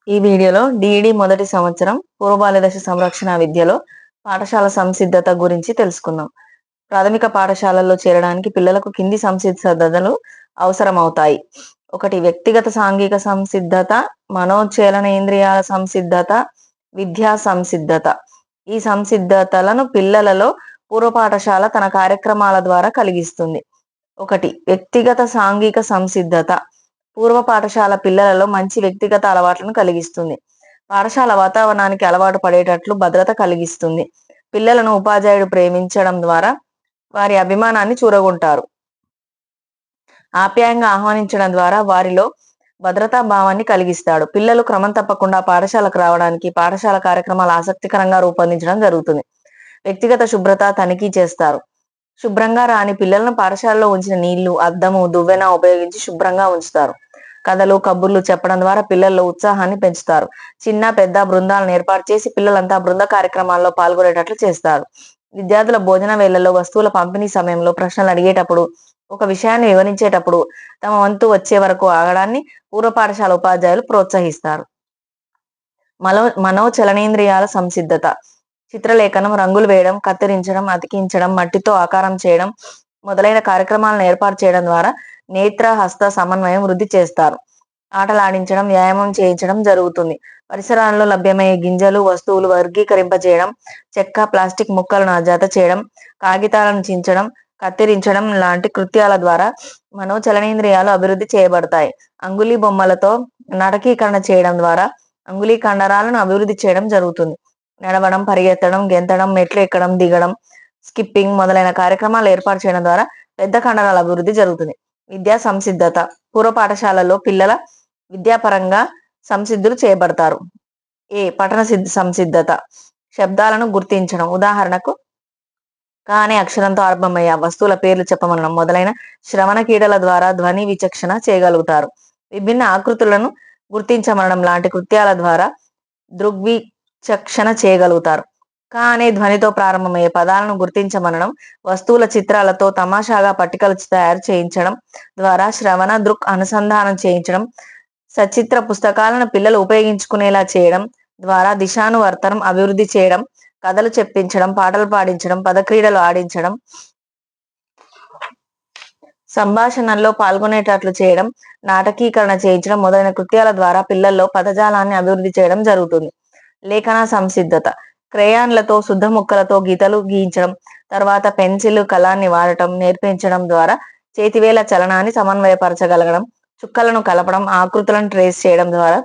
ఈ వీడియోలో డిఈడి మొదటి సంవత్సరం పూర్వబాల్య దశ సంరక్షణ విద్యలో పాఠశాల సంసిద్ధత గురించి తెలుసుకుందాం. ప్రాథమిక పాఠశాలల్లో చేరడానికి పిల్లలకు కింది సంసిద్ధతలు అవసరమవుతాయి. 1. వ్యక్తిగత సాంఘిక సంసిద్ధత, మనోచలనేంద్రియాల సంసిద్ధత, విద్యా సంసిద్ధత. ఈ సంసిద్ధతలను పిల్లలలో పూర్వ పాఠశాల తన కార్యక్రమాల ద్వారా కలిగిస్తుంది. 1. వ్యక్తిగత సాంఘిక సంసిద్ధత. పూర్వ పాఠశాల పిల్లలలో మంచి వ్యక్తిగత అలవాట్లను కలిగిస్తుంది. పాఠశాల వాతావరణానికి అలవాటు పడేటట్లు భద్రత కలిగిస్తుంది. పిల్లలను ఉపాధ్యాయుడు ప్రేమించడం ద్వారా వారి అభిమానాన్ని చూరగొంటారు. ఆప్యాయంగా ఆహ్వానించడం ద్వారా వారిలో భద్రతా భావాన్ని కలిగిస్తాడు. పిల్లలు క్రమం తప్పకుండా పాఠశాలకు రావడానికి పాఠశాల కార్యక్రమాలు ఆసక్తికరంగా రూపొందించడం జరుగుతుంది. వ్యక్తిగత శుభ్రత తనిఖీ చేస్తారు. శుభ్రంగా రాని పిల్లలను పాఠశాలలో ఉంచిన నీళ్లు, అద్దము, దువ్వెన ఉపయోగించి శుభ్రంగా ఉంచుతారు. కథలు, కబుర్లు చెప్పడం ద్వారా పిల్లల్లో ఉత్సాహాన్ని పెంచుతారు. చిన్న పెద్ద బృందాలను ఏర్పాటు చేసి పిల్లలంతా బృంద కార్యక్రమాల్లో పాల్గొనేటట్లు చేస్తారు. విద్యార్థుల భోజన వేళల్లో, వస్తువుల పంపిణీ సమయంలో, ప్రశ్నలు అడిగేటప్పుడు, ఒక విషయాన్ని వివరించేటప్పుడు తమ వంతు వచ్చే వరకు ఆగడాన్ని పూర్వ పాఠశాల ఉపాధ్యాయులు ప్రోత్సహిస్తారు. మనోచలనేంద్రియాల సంసిద్ధత. చిత్రలేఖనం, రంగులు వేయడం, కత్తిరించడం, అతికించడం, మట్టితో ఆకారం చేయడం మొదలైన కార్యక్రమాలను ఏర్పాటు చేయడం ద్వారా నేత్ర హస్త సమన్వయం వృద్ధి చేస్తారు. ఆటలాడించడం, వ్యాయామం చేయించడం జరుగుతుంది. పరిసరాల్లో లభ్యమయ్యే గింజలు, వస్తువులు వర్గీకరింపజేయడం, చెక్క, ప్లాస్టిక్ ముక్కలను జత చేయడం, కాగితాలను చించడం, కత్తిరించడం లాంటి కృత్యాల ద్వారా మనోచలనేంద్రియాలు అభివృద్ధి చేయబడతాయి. అంగుళీ బొమ్మలతో నాటకీకరణ చేయడం ద్వారా అంగుళీ కండరాలను అభివృద్ధి చేయడం జరుగుతుంది. నడవడం, పరిగెత్తడం, గెంతడం, మెట్లు ఎక్కడం, దిగడం, స్కిప్పింగ్ మొదలైన కార్యక్రమాలు ఏర్పాటు చేయడం ద్వారా పెద్ద కండరాల అభివృద్ధి జరుగుతుంది. విద్యా సంసిద్ధత. పూర్వ పాఠశాలలో పిల్లల విద్యాపరంగా సంసిద్ధులు చేయబడతారు. పఠన సంసిద్ధత. శబ్దాలను గుర్తించడం, ఉదాహరణకు క అనే అక్షరంతో ఆరంభమయ్యే వస్తువుల పేర్లు చెప్పమనడం మొదలైన శ్రవణ కీడల ద్వారా ధ్వని విచక్షణ చేయగలుగుతారు. విభిన్న ఆకృతులను గుర్తించమనడం లాంటి కృత్యాల ద్వారా దృగ్విచక్షణ చేయగలుగుతారు. క అనే ధ్వనితో ప్రారంభమయ్యే పదాలను గుర్తించమనడం, వస్తువుల చిత్రాలతో తమాషాగా పట్టికలు తయారు చేయించడం ద్వారా శ్రవణ దృక్ అనుసంధానం చేయించడం, సచిత్ర పుస్తకాలను పిల్లలు ఉపయోగించుకునేలా చేయడం ద్వారా దిశానువర్తనం అభివృద్ధి చేయడం, కథలు చెప్పించడం, పాటలు పాడించడం, పదక్రీడలు ఆడించడం, సంభాషణల్లో పాల్గొనేటట్లు చేయడం, నాటకీకరణ చేయించడం మొదలైన కృత్యాల ద్వారా పిల్లల్లో పదజాలాన్ని అభివృద్ధి చేయడం జరుగుతుంది. లేఖన సంసిద్ధత. క్రేయాన్లతో, శుద్ధ ముక్కలతో గీతలు గీయించడం, తర్వాత పెన్సిల్, కలాన్ని వాడటం నేర్పించడం ద్వారా చేతివేళ్ల చలనాన్ని సమన్వయపరచగలగడం, చుక్కలను కలపడం, ఆకృతులను ట్రేస్ చేయడం ద్వారా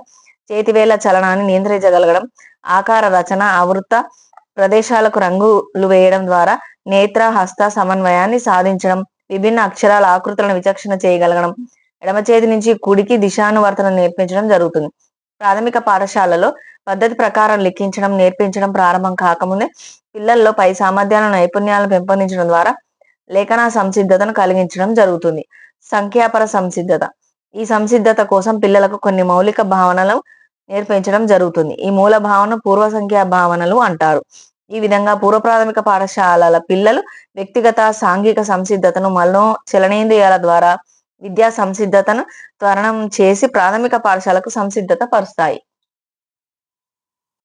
చేతివేళ్ల చలనాన్ని నియంత్రించగలగడం, ఆకార రచన, ఆవృత ప్రదేశాలకు రంగులు వేయడం ద్వారా నేత్ర హస్త సమన్వయాన్ని సాధించడం, విభిన్న అక్షరాల ఆకృతులను విచక్షణ చేయగలగడం, ఎడమ చేతి నుంచి కుడికి దిశానువర్తనం నేర్పించడం జరుగుతుంది. ప్రాథమిక పాఠశాలలో పద్ధతి ప్రకారం లెక్కించడం నేర్పించడం ప్రారంభం కాకముందే పిల్లల్లో పై సామర్థ్యాలను, నైపుణ్యాలను పెంపొందించడం ద్వారా లేఖన సంసిద్ధతను కలిగించడం జరుగుతుంది. సంఖ్యాపర సంసిద్ధత. ఈ సంసిద్ధత కోసం పిల్లలకు కొన్ని మౌలిక భావనలు నేర్పించడం జరుగుతుంది. ఈ మూల భావన పూర్వ సంఖ్యా భావనలు అంటారు. ఈ విధంగా పూర్వ ప్రాథమిక పాఠశాలల పిల్లలు వ్యక్తిగత సాంఘిక సంసిద్ధతను, మనోచలనేంద్రియాల ద్వారా విద్యా సంసిద్ధతను త్వరణం చేసి ప్రాథమిక పాఠశాలకు సంసిద్ధత పరుస్తాయి.